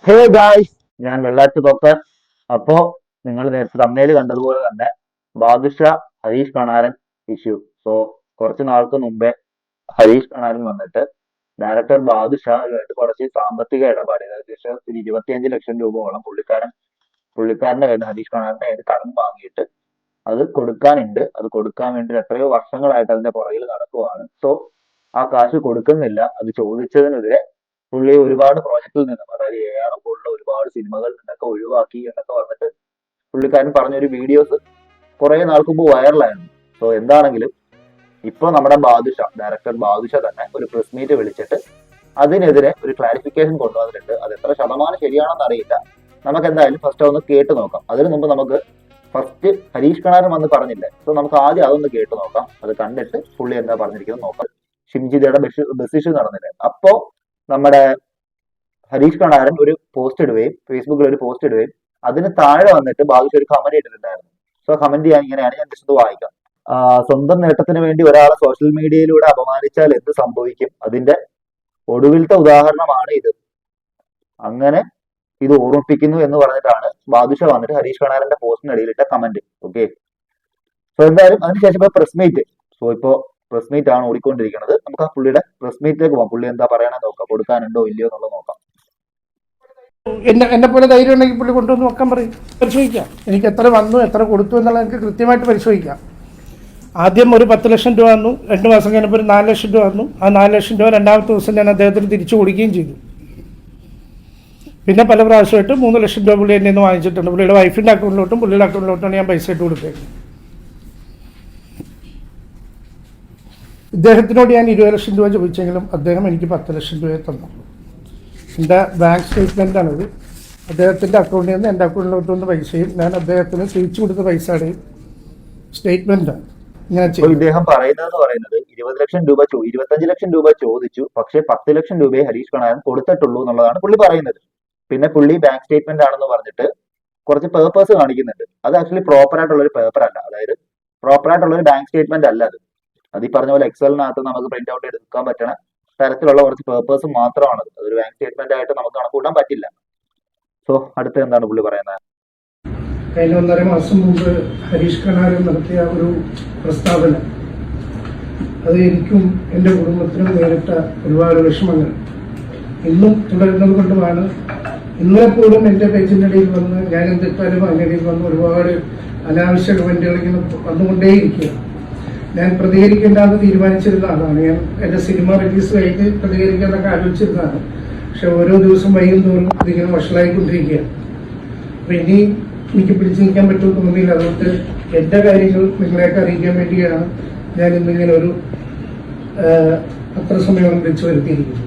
Hey guys, ഞാൻ വെള്ളാച്ചു തോക്കർ. അപ്പോ നിങ്ങൾ നേരത്തെ തമ്മേല് കണ്ടതുപോലെ തന്നെ ബാദുഷ ഹരീഷ് കണാരൻ ഇഷ്യൂ. സോ കുറച്ച് നാൾക്ക് മുമ്പേ ഹരീഷ് കണാരൻ വന്നിട്ട് ഡയറക്ടർ ബാദുഷായിട്ട് കുറച്ച് സാമ്പത്തിക ഇടപാട്, ഏകദേശം ഒരു 25 ലക്ഷം രൂപയോളം പുള്ളിക്കാരന്റെ കയ്യിൽ ഹരീഷ് കണാരന്റെ കയ്യിൽ കടം വാങ്ങിയിട്ട് അത് കൊടുക്കാനുണ്ട്. അത് കൊടുക്കാൻ വേണ്ടി എത്രയോ വർഷങ്ങളായിട്ട് അതിന്റെ പുറകിൽ നടക്കുവാണ്. സോ ആ കാശ് കൊടുക്കുന്നില്ല. അത് ചോദിച്ചതിനെതിരെ പുള്ളി ഒരുപാട് പ്രോജക്റ്റിൽ നിന്നും, അതായത് AR പോലുള്ള ഒരുപാട് സിനിമകൾ നിന്നൊക്കെ ഒഴിവാക്കി എന്നൊക്കെ പറഞ്ഞിട്ട് പുള്ളിക്കാരൻ പറഞ്ഞൊരു വീഡിയോസ് കുറെ നാൾക്ക് മുമ്പ് വൈറലായിരുന്നു. സോ എന്താണെങ്കിലും ഇപ്പൊ നമ്മുടെ ഡയറക്ടർ ബാദുഷ തന്നെ ഒരു പ്രസ് മീറ്റ് വിളിച്ചിട്ട് അതിനെതിരെ ഒരു ക്ലാരിഫിക്കേഷൻ കൊണ്ടുവന്നിട്ടുണ്ട്. അത് എത്ര ശതമാനം ശരിയാണെന്ന് അറിയില്ല. നമുക്ക് എന്തായാലും ഫസ്റ്റ് ഒന്ന് കേട്ട് നോക്കാം. അതിനു മുമ്പ് നമുക്ക് ഫസ്റ്റ് ഹരീഷ് കണാരൻ വന്ന് പറഞ്ഞില്ലേ, സോ നമുക്ക് ആദ്യം അതൊന്ന് കേട്ട് നോക്കാം. അത് കണ്ടിട്ട് പുള്ളി എന്താ പറഞ്ഞിരിക്കുന്നത് നോക്കാം. ഷിംജിതയുടെ ബസ് ഇഷ്യൂ നടന്നില്ലേ, അപ്പോ നമ്മുടെ ഹരീഷ് കണാരൻ ഒരു പോസ്റ്റ് ഇടുകയും ഫേസ്ബുക്കിൽ ഒരു പോസ്റ്റ് ഇടുകയും അതിന് താഴെ വന്നിട്ട് ബാദുഷ ഒരു കമന്റ് ഇട്ടിട്ടുണ്ടായിരുന്നു. സോ കമന്റ് ചെയ്യാൻ ഇങ്ങനെയാണ്, ഞാൻ ജസ്റ്റ് വായിക്കാം. സ്വന്തം നേട്ടത്തിന് വേണ്ടി ഒരാളെ സോഷ്യൽ മീഡിയയിലൂടെ അപമാനിച്ചാൽ എന്ത് സംഭവിക്കും? അതിന്റെ ഒടുവിലത്തെ ഉദാഹരണമാണ് ഇത്. അങ്ങനെ ഇത് ഓർമ്മിപ്പിക്കുന്നു എന്ന് പറഞ്ഞിട്ടാണ് ബാദുഷ വന്നിട്ട് ഹരീഷ് കണാരന്റെ പോസ്റ്റിനിടയിലിട്ട കമന്റ്. ഓക്കെ, സോ എന്തായാലും അതിനുശേഷം ഇപ്പൊ പ്രസ് മീറ്റ്. സോ ഇപ്പോ പ്രസ് മീറ്റ് ആണ് ഓടിക്കൊണ്ടിരിക്കുന്നത്. നമുക്ക് ആ പുള്ളിയുടെ പ്രസ് മീറ്റിലേക്ക് പോകാം. പുള്ളി എന്താ പറയണെന്ന് നോക്കാം, കൊടുക്കാനുണ്ടോ ഇല്ലയോ എന്നുള്ളത് നോക്കാം. എന്നെ പോലെ ധൈര്യം ഉണ്ടെങ്കിൽ പുള്ളി കൊണ്ടുവന്ന് വെക്കാൻ പറയും, പരിശോധിക്കാം. എനിക്ക് എത്ര വന്നു എത്ര കൊടുത്തു എന്നുള്ളത് എനിക്ക് കൃത്യമായിട്ട് പരിശോധിക്കാം. ആദ്യം ഒരു 10 ലക്ഷം രൂപ വന്നു, 2 മാസം കഴിഞ്ഞപ്പോൾ ഒരു 4 ലക്ഷം രൂപ വന്നു. ആ 4 ലക്ഷം രൂപ രണ്ടാമത്തെ ദിവസം ഞാൻ അദ്ദേഹത്തിന് തിരിച്ചു കൊടുക്കുകയും ചെയ്തു. പിന്നെ പല പ്രാവശ്യമായിട്ട് 3 ലക്ഷം രൂപ പുള്ളി എന്നെ നിന്ന് വാങ്ങിച്ചിട്ടുണ്ട്. പുള്ളിയുടെ വൈഫിൻ്റെ അക്കൗണ്ടിലോട്ടും പുള്ളിയുടെ അക്കൗണ്ടിലോട്ടാണ് ഞാൻ പൈസ ഇട്ട് കൊടുത്തത്. ഇദ്ദേഹത്തിനോട് ഞാൻ 20 ലക്ഷം രൂപ ചോദിച്ചെങ്കിലും അദ്ദേഹം എനിക്ക് 10 ലക്ഷം രൂപയെ തന്നുള്ളൂ. എൻ്റെ ബാങ്ക് സ്റ്റേറ്റ്മെൻറ്റാണിത്. അദ്ദേഹത്തിൻ്റെ അക്കൗണ്ടിൽ നിന്ന് എൻ്റെ അക്കൗണ്ടിലോട്ട് വന്ന പൈസയും ഞാൻ അദ്ദേഹത്തിന് തിരിച്ചു കൊടുത്ത പൈസയുടെയും സ്റ്റേറ്റ്മെൻറ്റാണ്. ഇദ്ദേഹം പറയുന്നത് 20 ലക്ഷം രൂപ 25 ലക്ഷം രൂപ ചോദിച്ചു, പക്ഷേ 10 ലക്ഷം രൂപയെ ഹരീഷ് കണാരൻ കൊടുത്തിട്ടുള്ളൂ എന്നുള്ളതാണ് പുള്ളി പറയുന്നത്. പിന്നെ പുള്ളി ബാങ്ക് സ്റ്റേറ്റ്മെന്റ് ആണെന്ന് പറഞ്ഞിട്ട് കുറച്ച് പേപ്പേഴ്സ് കാണിക്കുന്നുണ്ട്. അത് ആക്ച്വലി പ്രോപ്പർ ആയിട്ടുള്ള ഒരു പേപ്പർ അല്ല, അതായത് പ്രോപ്പർ ആയിട്ടുള്ള ഒരു ബാങ്ക് സ്റ്റേറ്റ്മെന്റ് അല്ല അത്. അത് ഈ പറഞ്ഞ പോലെ എക്സലിനകത്ത് നമുക്ക് പ്രിന്റ് ഔട്ട് എടുക്കാൻ പറ്റണ തരത്തിലുള്ള കുറച്ച് പേപ്പേഴ്സ് മാത്രമാണ്. അതൊരു ബാങ്ക് സ്റ്റേറ്റ്മെന്റ് ആയിട്ട് നമുക്ക് കണക്കൂട്ടാൻ പറ്റില്ല. സോ അടുത്ത എന്താണ് പുള്ളി പറയുന്നത്? കഴിഞ്ഞ 1.5 മാസം മുമ്പ് ഹരീഷ് കണാരൻ നടത്തിയ ഒരു പ്രസ്താവന, അത് എനിക്കും എൻ്റെ കുടുംബത്തിനും നേരിട്ട ഒരുപാട് വിഷമങ്ങൾ ഇന്നും തുടരുന്നത് കൊണ്ടുമാണ്. ഇന്നലെ പോലും എൻ്റെ പേജിൻ്റെ ഇടയിൽ വന്ന് ഞാൻ എന്തിട്ടാലും അതിനിടയിൽ വന്ന് ഒരുപാട് അനാവശ്യ കമൻറ്റുകൾ ഇങ്ങനെ വന്നുകൊണ്ടേയിരിക്കുകയാണ്. ഞാൻ പ്രതികരിക്കേണ്ടെന്ന് തീരുമാനിച്ചിരുന്ന ആളാണ്. ഞാൻ എൻ്റെ സിനിമ റിലീസ് കഴിഞ്ഞ് പ്രതികരിക്കാനൊക്കെ ആലോചിച്ചിരുന്നതാണ്. പക്ഷെ ഓരോ ദിവസം വൈകും തോറും ഇതിങ്ങനെ വഷളായിക്കൊണ്ടിരിക്കുകയാണ്. അപ്പം ഇനി എനിക്ക് പിടിച്ചു നിൽക്കാൻ പറ്റുമെന്ന് തോന്നിയില്ല. അതുകൊണ്ട് എൻ്റെ കാര്യങ്ങൾ നിങ്ങളെയൊക്കെ അറിയിക്കാൻ വേണ്ടിയാണ് ഞാൻ ഇന്നിങ്ങനെ ഒരു പത്രസമ്മേളനം വിളിച്ചു വരുത്തിയിരിക്കുന്നത്.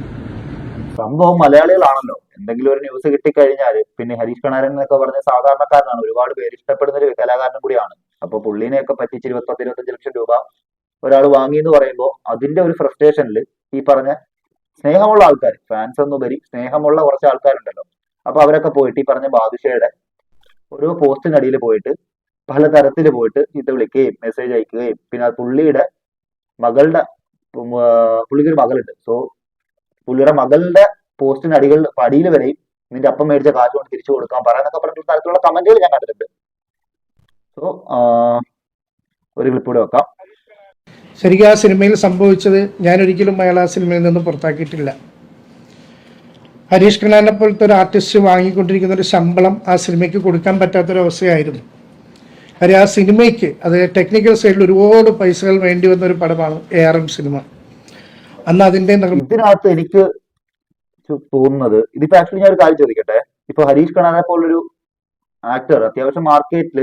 സംഭവം മലയാളികളാണല്ലോ. എന്തെങ്കിലും ഒരു ന്യൂസ് കിട്ടിക്കഴിഞ്ഞാൽ പിന്നെ ഹരീഷ് കണാരൻ എന്നൊക്കെ പറഞ്ഞ സാധാരണക്കാരനാണ്, ഒരുപാട് പേര് ഇഷ്ടപ്പെടുന്ന ഒരു കലാകാരനും കൂടിയാണ്. അപ്പൊ പുള്ളിനെയൊക്കെ പറ്റിച്ച് 20-25 ലക്ഷം രൂപ ഒരാൾ വാങ്ങി എന്ന് പറയുമ്പോൾ അതിന്റെ ഒരു ഫ്രസ്ട്രേഷനിൽ ഈ പറഞ്ഞ സ്നേഹമുള്ള ആൾക്കാർ, ഫാൻസ് എന്നുപരി സ്നേഹമുള്ള കുറച്ച് ആൾക്കാരുണ്ടല്ലോ, അപ്പൊ അവരൊക്കെ പോയിട്ട് ഈ പറഞ്ഞ ബാദുഷയുടെ ഓരോ പോസ്റ്റിനടിയിൽ പോയിട്ട് പലതരത്തിൽ പോയിട്ട് ഇത് വിളിക്കുകയും മെസ്സേജ് അയക്കുകയും പിന്നെ പുള്ളിയുടെ മകളുടെ പുള്ളിക്കൊരു മകളുണ്ട്. സോ പുള്ളിയുടെ മകളുടെ പോസ്റ്റിന് അടിയിൽ വരെയും നിന്റെ അപ്പം മേടിച്ച കാശ് കൊണ്ട് തിരിച്ചു കൊടുക്കാൻ പറയാനൊക്കെ പറഞ്ഞിട്ടുള്ള തരത്തിലുള്ള കമന്റുകൾ ഞാൻ കണ്ടിട്ടുണ്ട്. സോ ഒരു ക്ലിപ്പ് കൂടെ വെക്കാം. ശരിക്കും ആ സിനിമയിൽ സംഭവിച്ചത്, ഞാനൊരിക്കലും അയാൾ ആ സിനിമയിൽ നിന്ന് പുറത്താക്കിയിട്ടില്ല. ഹരീഷ് കണാരനെ പോലത്തെ ഒരു ആർട്ടിസ്റ്റ് വാങ്ങിക്കൊണ്ടിരിക്കുന്ന ഒരു ശമ്പളം ആ സിനിമയ്ക്ക് കൊടുക്കാൻ പറ്റാത്തൊരവസ്ഥയായിരുന്നു. കാര്യം ആ സിനിമയ്ക്ക് അത് ടെക്നിക്കൽ സൈഡിൽ ഒരുപാട് പൈസകൾ വേണ്ടി വന്ന ഒരു പടമാണ് ARM സിനിമ. അന്ന് അതിന്റെ ഇതിനകത്ത് എനിക്ക് തോന്നുന്നത്, ഇതിപ്പോ ആക്ച്വലി ഞാൻ ഒരു കാര്യം ചോദിക്കട്ടെ. ഇപ്പൊ ഹരീഷ് കണാരനെ പോലൊരു ആക്ടർ അത്യാവശ്യം മാർക്കറ്റിൽ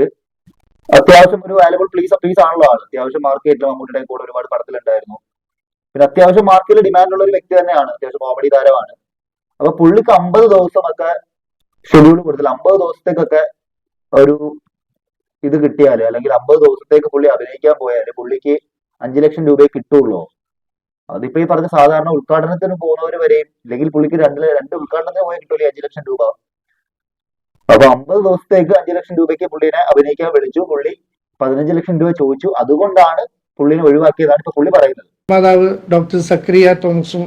അത്യാവശ്യം ഒരു വാല്യബിൾ പീസ് ആണല്ലോ ആള്. അത്യാവശ്യം മാർക്കറ്റിൽ മമ്മൂട്ടിയുടെ കൂടെ ഒരുപാട് പടത്തിലുണ്ടായിരുന്നു. പിന്നെ അത്യാവശ്യം മാർക്കറ്റിൽ ഡിമാൻഡ് ഉള്ള ഒരു വ്യക്തി തന്നെയാണ്, അത്യാവശ്യം കോമഡി താരമാണ്. അപ്പൊ പുള്ളിക്ക് 50 ദിവസമൊക്കെ ഷെഡ്യൂൾ കൊടുത്തില്ല. 50 ദിവസത്തേക്കൊക്കെ ഒരു ഇത് കിട്ടിയാല്, അല്ലെങ്കിൽ 50 ദിവസത്തേക്ക് പുള്ളി അഭിനയിക്കാൻ പോയാല് പുള്ളിക്ക് 5 ലക്ഷം രൂപയെ കിട്ടുള്ളൂ. അതിപ്പോ ഈ പറഞ്ഞ സാധാരണ ഉദ്ഘാടനത്തിന് പോകുന്നവര് വരെയും, ഇല്ലെങ്കിൽ പുള്ളിക്ക് രണ്ട് ഉദ്ഘാടനത്തിന് പോയി കിട്ടൂലേ 5 ലക്ഷം രൂപ. അപ്പൊ 50 ദിവസത്തേക്ക് 5 ലക്ഷം രൂപയ്ക്ക് പുള്ളിനെ അഭിനയിക്കാൻ വിളിച്ചു. പുള്ളി 15 ലക്ഷം രൂപ ചോദിച്ചു. അതുകൊണ്ടാണ് പുള്ളിനെ ഒഴിവാക്കിയതാണ് ഇപ്പൊ പുള്ളി പറയുന്നത്. മാതാവ് ഡോക്ടർ സക്രിയ തോമസും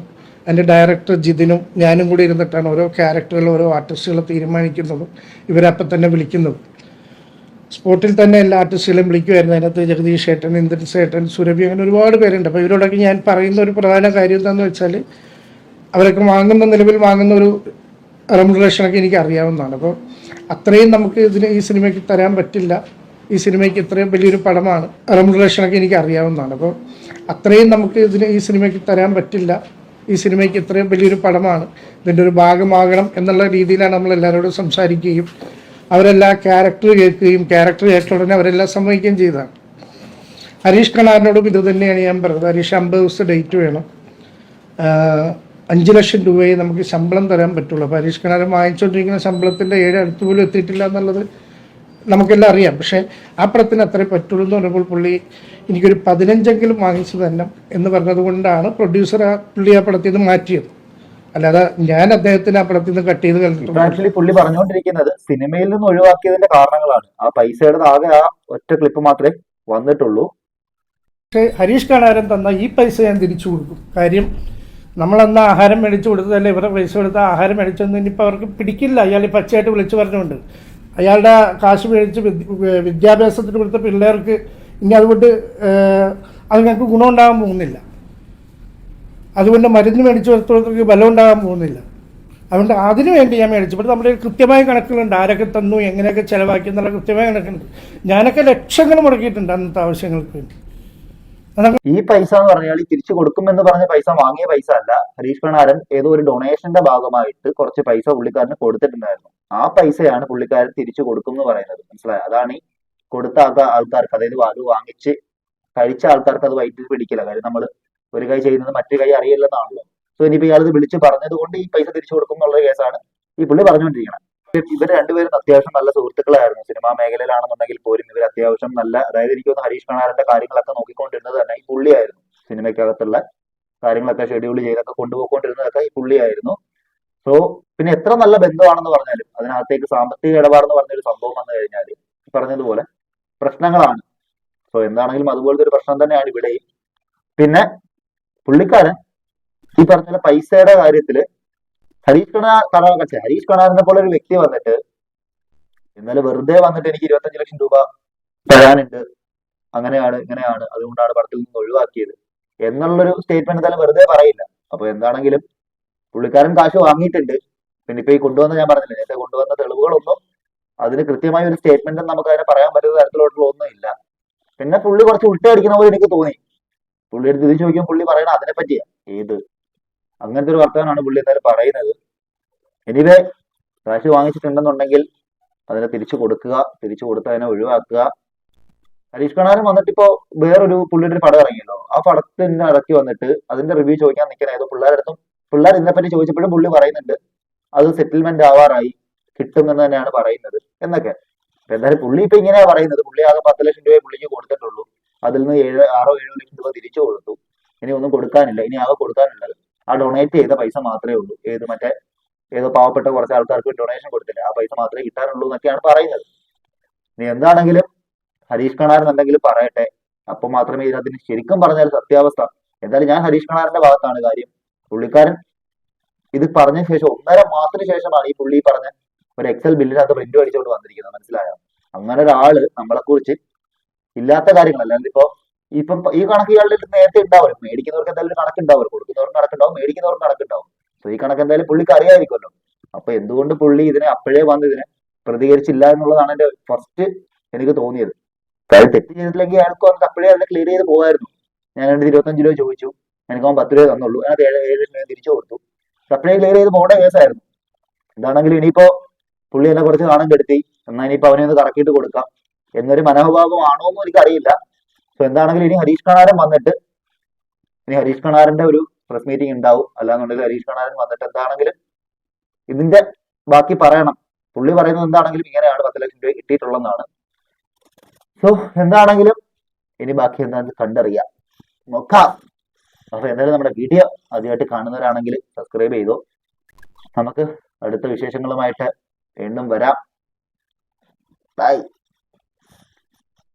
അതിൻ്റെ ഡയറക്ടർ ജിതിനും ഞാനും കൂടി ഇരുന്നിട്ടാണ് ഓരോ ക്യാരക്ടറുകൾ ഓരോ ആർട്ടിസ്റ്റുകളെ തീരുമാനിക്കുന്നതും ഇവരപ്പം തന്നെ വിളിക്കുന്നതും. സ്പോട്ടിൽ തന്നെ എല്ലാ ആർട്ടിസ്റ്റുകളെയും വിളിക്കുമായിരുന്നു. അതിനകത്ത് ജഗദീഷ് ഏട്ടൻ, ഇന്ദ്രൻസ് ഏട്ടൻ, സുരഭി, അങ്ങനെ ഒരുപാട് പേരുണ്ട്. അപ്പോൾ ഇവരോടൊക്കെ ഞാൻ പറയുന്ന ഒരു പ്രധാന കാര്യം എന്താണെന്ന് വെച്ചാൽ അവരൊക്കെ നിലവിൽ വാങ്ങുന്ന ഒരു റെമുനറേഷനൊക്കെ എനിക്ക് അറിയാവുന്നതാണ്. അപ്പോൾ അത്രയും നമുക്ക് ഈ സിനിമയ്ക്ക് തരാൻ പറ്റില്ല. ഈ സിനിമയ്ക്ക് ഇത്രയും വലിയൊരു പടമാണ്, റെമുനറേഷനൊക്കെ എനിക്ക് അറിയാവുന്നതാണ്. അപ്പോൾ അത്രയും നമുക്ക് ഈ സിനിമയ്ക്ക് തരാൻ പറ്റില്ല. ഈ സിനിമയ്ക്ക് ഇത്രയും വലിയൊരു പടമാണ്, ഇതിൻ്റെ ഒരു ഭാഗമാകണം എന്നുള്ള രീതിയിലാണ് നമ്മൾ എല്ലാവരോടും സംസാരിക്കുകയും അവരെല്ലാം ക്യാരക്ടർ കേട്ട ഉടനെ അവരെല്ലാം സമ്മതിക്കുകയും ചെയ്തതാണ്. ഹരീഷ് കണാറിനോടും ഇത് തന്നെയാണ് ഞാൻ പറഞ്ഞത്. ഹരീഷ് 50 ദിവസത്തെ ഡേറ്റ് വേണം, 5 ലക്ഷം രൂപയെ നമുക്ക് ശമ്പളം തരാൻ പറ്റുള്ളൂ. അപ്പോൾ ഹരീഷ് കണാരൻ വാങ്ങിച്ചുകൊണ്ടിരിക്കുന്ന ശമ്പളത്തിൻ്റെ 7 അടുത്ത് പോലും എത്തിയിട്ടില്ല എന്നുള്ളത് നമുക്കെല്ലാം അറിയാം. പക്ഷേ ആ പടത്തിന് അത്രേ പറ്റുള്ളൂ എന്ന് പറഞ്ഞപ്പോൾ പുള്ളി എനിക്കൊരു 15എങ്കിലും വാങ്ങിച്ചു തന്നെ എന്ന് പറഞ്ഞത് കൊണ്ടാണ് പ്രൊഡ്യൂസർ പുള്ളി ആ പടത്തിൽ നിന്ന് മാറ്റിയത്. അല്ലാതെ ഞാൻ അദ്ദേഹത്തിന് ആ പടത്തിൽ നിന്ന് കട്ട് ചെയ്ത് കളഞ്ഞിട്ടുണ്ട്. ആക്ച്വലി പുള്ളി പറഞ്ഞുകൊണ്ടിരിക്കുന്നത് സിനിമയിൽ നിന്ന് ഒഴിവാക്കിയതിന്റെ കാരണങ്ങളാണ്. ആ പൈസയുടെ ആകെ ആ ഒറ്റ ക്ലിപ്പ് മാത്രമേ വന്നിട്ടുള്ളൂ. പക്ഷേ ഹരീഷ് കണാരൻ തന്ന ഈ പൈസ ഞാൻ തിരിച്ചു കൊടുക്കും. കാര്യം നമ്മളന്ന് ആഹാരം മേടിച്ചു കൊടുത്തതല്ലേ, ഇവരുടെ പൈസ കൊടുത്ത ആഹാരം മേടിച്ചൊന്നും ഇനിയിപ്പോൾ അവർക്ക് പിടിക്കില്ല. അയാൾ ഈ പച്ചയായിട്ട് വിളിച്ചു പറഞ്ഞുകൊണ്ട് അയാളുടെ കാശ് മേടിച്ച് വിദ്യാഭ്യാസത്തിന് കൊടുത്ത പിള്ളേർക്ക് ഇനി അതുകൊണ്ട് അത് ഞങ്ങൾക്ക് ഗുണമുണ്ടാകാൻ പോകുന്നില്ല. അതുകൊണ്ട് മരുന്ന് മേടിച്ചു കൊടുത്തവർക്ക് ബലം ഉണ്ടാകാൻ പോകുന്നില്ല. അതുകൊണ്ട് അതിനു വേണ്ടി ഞാൻ മേടിച്ചപ്പോൾ നമ്മുടെ കൃത്യമായ കണക്കുകളുണ്ട്, ആരൊക്കെ തന്നു, എങ്ങനെയൊക്കെ ചിലവാക്കി എന്നുള്ള കൃത്യമായ കണക്കുണ്ട്. ഞാനൊക്കെ ലക്ഷങ്ങൾ മുടക്കിയിട്ടുണ്ട് അന്നത്തെ ആവശ്യങ്ങൾക്ക് വേണ്ടി. ഈ പൈസ എന്ന് പറഞ്ഞാൽ തിരിച്ചു കൊടുക്കുമെന്ന് പറഞ്ഞ പൈസ വാങ്ങിയ പൈസ അല്ല. ഹരീഷ് കണാരൻ ഏതോ ഒരു ഡൊണേഷന്റെ ഭാഗമായിട്ട് കുറച്ച് പൈസ പുള്ളിക്കാരന് കൊടുത്തിട്ടുണ്ടായിരുന്നു. ആ പൈസയാണ് പുള്ളിക്കാരൻ തിരിച്ചു കൊടുക്കും എന്ന് പറയുന്നത്. മനസ്സിലായോ? അതാണ് ഈ കൊടുത്ത ആൾക്കാർക്ക്, അതായത് അത് വാങ്ങിച്ച് കഴിച്ച ആൾക്കാർക്ക് അത് വയറ്റിൽ പിടിക്കില്ല. കാര്യം നമ്മൾ ഒരു കൈ ചെയ്യുന്നത് മറ്റു കൈ അറിയില്ലെന്നാണല്ലോ. സോ ഇനിയിപ്പോൾ ഇയാൾ ഇത് വിളിച്ച് പറഞ്ഞത് കൊണ്ട് ഈ പൈസ തിരിച്ചു കൊടുക്കും എന്നുള്ള കേസാണ് ഈ പുള്ളി പറഞ്ഞുകൊണ്ടിരിക്കുന്നത്. ഇവർ രണ്ടുപേരും അത്യാവശ്യം നല്ല സുഹൃത്തുക്കളായിരുന്നു. സിനിമാ മേഖലയിലാണെന്നുണ്ടെങ്കിൽ പോലും ഇവർ അത്യാവശ്യം നല്ല, അതായത് എനിക്ക് തോന്നുന്നു ഹരീഷ് കണാരന്റെ കാര്യങ്ങളൊക്കെ നോക്കിക്കൊണ്ടിരുന്നത് തന്നെ ഈ പുള്ളിയായിരുന്നു. സിനിമയ്ക്കകത്തുള്ള കാര്യങ്ങളൊക്കെ ഷെഡ്യൂൾ ചെയ്തൊക്കെ കൊണ്ടുപോയിക്കൊണ്ടിരുന്നതൊക്കെ ഈ പുള്ളിയായിരുന്നു. സോ പിന്നെ എത്ര നല്ല ബന്ധമാണെന്ന് പറഞ്ഞാലും അതിനകത്തേക്ക് സാമ്പത്തിക ഇടപാടെന്ന് പറഞ്ഞൊരു സംഭവം വന്നു കഴിഞ്ഞാൽ പറഞ്ഞതുപോലെ പ്രശ്നങ്ങളാണ്. സോ എന്താണെങ്കിലും അതുപോലത്തെ ഒരു പ്രശ്നം തന്നെയാണ് ഇവിടെയും. പിന്നെ പുള്ളിക്കാരൻ ഈ പറഞ്ഞ പൈസയുടെ കാര്യത്തില് ഹരീഷ് കണാറിനെ പോലെ ഒരു വ്യക്തി വന്നിട്ട് ഇന്നലെ വെറുതെ വന്നിട്ട് എനിക്ക് 25 ലക്ഷം രൂപ തരാനുണ്ട്, അങ്ങനെയാണ് ഇങ്ങനെയാണ്, അതുകൊണ്ടാണ് പടത്തിൽ നിന്ന് ഒഴിവാക്കിയത് എന്നുള്ളൊരു സ്റ്റേറ്റ്മെന്റ് എന്തായാലും വെറുതെ പറയില്ല. അപ്പൊ എന്താണെങ്കിലും പുള്ളിക്കാരൻ കാശ് വാങ്ങിയിട്ടുണ്ട്. പിന്നെ ഇപ്പൊ ഈ കൊണ്ടുവന്ന, ഞാൻ പറഞ്ഞില്ല നേരത്തെ കൊണ്ടുവന്ന തെളിവുകളൊന്നും അതിന് കൃത്യമായ ഒരു സ്റ്റേറ്റ്മെന്റ് നമുക്ക് അതിനെ പറയാൻ പറ്റുന്ന തരത്തിലോട്ടുള്ള ഒന്നും ഇല്ല. പിന്നെ പുള്ളി കുറച്ച് ഉൾട്ടടിക്കുന്ന പോലെ എനിക്ക് തോന്നി. പുള്ളി എടുത്ത് തിരിച്ചു ചോദിക്കുമ്പോൾ പുള്ളി പറയണ അതിനെ പറ്റിയാ, അങ്ങനത്തെ ഒരു വർത്തമാനമാണ് പുള്ളി എന്തായാലും പറയുന്നത്. എനിവേ കാശ് വാങ്ങിച്ചിട്ടുണ്ടെന്നുണ്ടെങ്കിൽ അതിനെ തിരിച്ചു കൊടുക്കുക, തിരിച്ചു കൊടുത്ത് അതിനെ ഒഴിവാക്കുക. ഹരീഷ് കണാരൻ വന്നിട്ട് ഇപ്പോ വേറൊരു പുള്ളിയുടെ ഒരു പടം ഇറങ്ങിയല്ലോ, ആ പടത്തിന്റെ ഇടയ്ക്ക് വന്നിട്ട് അതിന്റെ റിവ്യൂ ചോദിക്കാൻ നിൽക്കണ ഏതോ പിള്ളേർ ഇതിനെപ്പറ്റി ചോദിച്ചപ്പോഴും പുള്ളി പറയുന്നുണ്ട് അത് സെറ്റിൽമെന്റ് ആവാറായി, കിട്ടുമെന്ന് തന്നെയാണ് പറയുന്നത് എന്നൊക്കെ. എന്തായാലും പുള്ളി ഇപ്പൊ ഇങ്ങനെയാ പറയുന്നത്. പുള്ളി ആകെ 10 ലക്ഷം രൂപയെ പുള്ളിക്ക് കൊടുത്തിട്ടുള്ളൂ. അതിൽ നിന്ന് 6-7 ലക്ഷം രൂപ തിരിച്ചു കൊടുത്തു. ഇനി ഒന്നും കൊടുക്കാനില്ല. ഇനി ആകെ കൊടുക്കാനുള്ളത് ആ ഡൊണേറ്റ് ചെയ്ത പൈസ മാത്രമേ ഉള്ളൂ. ഏതോ പാവപ്പെട്ട കുറച്ച് ആൾക്കാർക്ക് ഡൊണേഷൻ കൊടുത്തില്ല, ആ പൈസ മാത്രമേ കിട്ടാനുള്ളൂ എന്നൊക്കെയാണ് പറയുന്നത്. ഇനി എന്താണെങ്കിലും ഹരീഷ് കണാരൻ എന്തെങ്കിലും പറയട്ടെ, അപ്പൊ മാത്രമേ ഇതിനകത്തിന് ശരിക്കും പറഞ്ഞാൽ സത്യാവസ്ഥ. എന്തായാലും ഞാൻ ഹരീഷ് കണാരന്റെ ഭാഗത്താണ് കാര്യം. പുള്ളിക്കാരൻ ഇത് പറഞ്ഞ ശേഷം 1.5 മാസത്തിന് ശേഷമാണ് ഈ പുള്ളി പറഞ്ഞ ഒരു എക്സൽ ബില്ലിനകത്ത് പ്രിന്റ് അടിച്ചുകൊണ്ട് വന്നിരിക്കുന്നത്. മനസ്സിലായോ? അങ്ങനെ ഒരാള് നമ്മളെ കുറിച്ച് ഇല്ലാത്ത കാര്യങ്ങൾ, അല്ലാണ്ട് ഇപ്പം ഈ കണക്ക് ഇയാളുടെ നേരത്തെ ഉണ്ടാവും. മേടിക്കുന്നവർക്ക് എന്തായാലും ഒരു കണക്കുണ്ടാവും, കൊടുക്കുന്നവർക്ക് കണക്കുണ്ടാവും, മേടിക്കുന്നവർക്ക് കണക്കുണ്ടാവും. സോ ഈ കണക്ക് എന്തായാലും പുള്ളിക്ക് അറിയാമായിരിക്കുമല്ലോ. അപ്പൊ എന്തുകൊണ്ട് പുള്ളി അപ്പോഴേ വന്ന് ഇതിനെ പ്രതികരിച്ചില്ല എന്നുള്ളതാണ് എന്റെ ഫസ്റ്റ് എനിക്ക് തോന്നിയത്. കാര്യം തെറ്റ് ചെയ്തിട്ടില്ലെങ്കിൽ അയാൾക്ക് അപ്പോഴേ അതിനെ ക്ലിയർ ചെയ്ത് പോകായിരുന്നു. ഞാൻ 25 രൂപ ചോദിച്ചു, എനിക്ക് അവൻ 10 രൂപ തന്നുള്ളൂ, അതിനകത്ത് 7 ലക്ഷം രൂപ തിരിച്ചു കൊടുത്തു. അപ്പോഴേ ക്ലിയർ ചെയ്ത് പോകേണ്ട കേസായിരുന്നു. എന്താണെങ്കിലും ഇനിയിപ്പോ പുള്ളി എന്നെ കുറച്ച് നാണം കെടുത്തി, എന്നാൽ ഇനിയിപ്പോ അവനെ ഒന്ന് കറക്കിയിട്ട് കൊടുക്കാം എന്നൊരു മനോഭാവമാണോ എന്നും എനിക്കറിയില്ല. സോ എന്താണെങ്കിലും ഇനി ഹരീഷ് കണാരന്റെ ഒരു പ്രസ് മീറ്റിംഗ് ഉണ്ടാവും. അല്ലാന്നുണ്ടെങ്കിൽ ഹരീഷ് കണാരൻ വന്നിട്ട് എന്താണെങ്കിലും ഇതിന്റെ ബാക്കി പറയണം. പുള്ളി പറയുന്നത് എന്താണെങ്കിലും ഇങ്ങനെയാണ് 10 ലക്ഷം രൂപ കിട്ടിയിട്ടുള്ളതാണ്. സോ എന്താണെങ്കിലും ഇനി ബാക്കി എന്താണെന്ന് കണ്ടറിയാം, നോക്കാം. അപ്പൊ എന്തായാലും നമ്മുടെ വീഡിയോ ആദ്യമായിട്ട് കാണുന്നവരാണെങ്കിൽ സബ്സ്ക്രൈബ് ചെയ്തോ. നമുക്ക് അടുത്ത വിശേഷങ്ങളുമായിട്ട് വീണ്ടും വരാം. ബൈ.